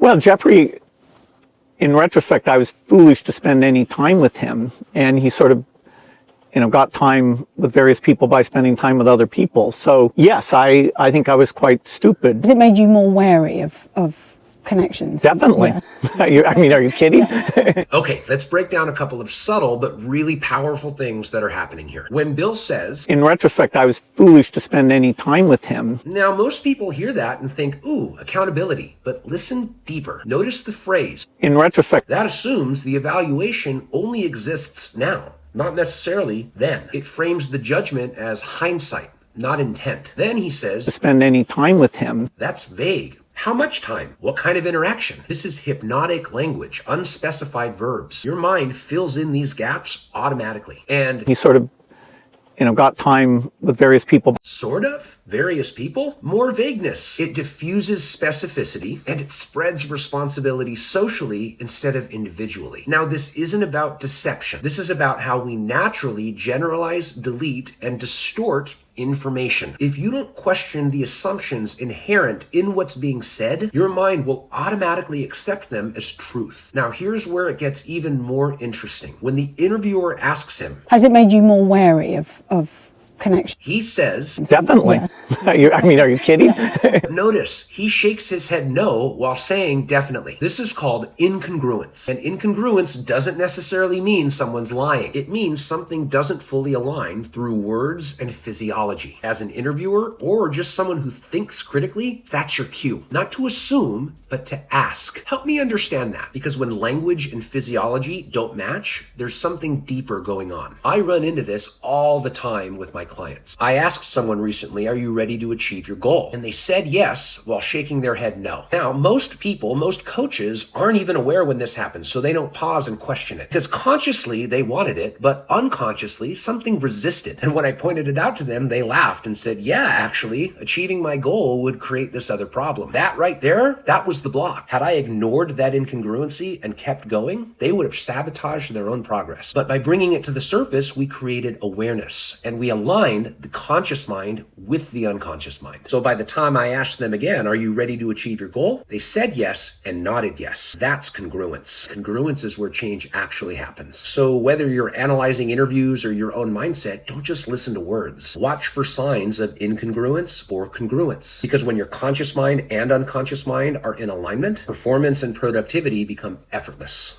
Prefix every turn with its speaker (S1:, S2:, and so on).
S1: Well, Jeffrey, in retrospect, I was foolish to spend any time with him, and he sort of, got time with various people by spending time with other people. So yes, I think I was quite stupid.
S2: Has it made you more wary of connections?
S1: Definitely.
S2: Yeah.
S1: Are you kidding?
S3: Okay, let's break down a couple of subtle but really powerful things that are happening here. When Bill says,
S1: In retrospect, I was foolish to spend any time with him.
S3: now most people hear that and think, ooh, accountability. But listen deeper. Notice the phrase.
S1: In retrospect,
S3: That assumes the evaluation only exists now, not necessarily then. It frames the judgment as hindsight, not intent. Then he says,
S1: to spend any time with him.
S3: that's vague. How much time? What kind of interaction? This is hypnotic language, unspecified verbs. Your mind fills in these gaps automatically. And
S1: He sort of, got time with various people.
S3: sort of? Various people? More vagueness. It diffuses specificity and it spreads responsibility socially instead of individually. Now, this isn't about deception. This is about how we naturally generalize, delete, and distort information. If you don't question the assumptions inherent in what's being said, your mind will automatically accept them as truth. Now, here's where it gets even more interesting. When the interviewer asks him,
S2: Has it made you more wary of connection?
S3: he says,
S1: Definitely. Are you kidding?
S3: notice he shakes his head no while saying definitely. This is called incongruence. And incongruence doesn't necessarily mean someone's lying. It means something doesn't fully align through words and physiology. As an interviewer or just someone who thinks critically, that's your cue. Not to assume, but to ask. Help me understand that, because when language and physiology don't match, there's something deeper going on. I run into this all the time with my clients. I asked someone recently, are you ready to achieve your goal? And they said yes while shaking their head no. Now, most people, most coaches aren't even aware when this happens, so they don't pause and question it. Because consciously they wanted it, but unconsciously something resisted. And when I pointed it out to them, they laughed and said, yeah, actually, achieving my goal would create this other problem. That right there, that was the block. Had I ignored that incongruency and kept going, they would have sabotaged their own progress. But by bringing it to the surface, we created awareness and we aligned the conscious mind with the unconscious mind. So by the time I asked them again, are you ready to achieve your goal? They said yes and nodded yes. That's congruence. Congruence is where change actually happens. So whether you're analyzing interviews or your own mindset, don't just listen to words. Watch for signs of incongruence or congruence. Because when your conscious mind and unconscious mind are in alignment, performance and productivity become effortless.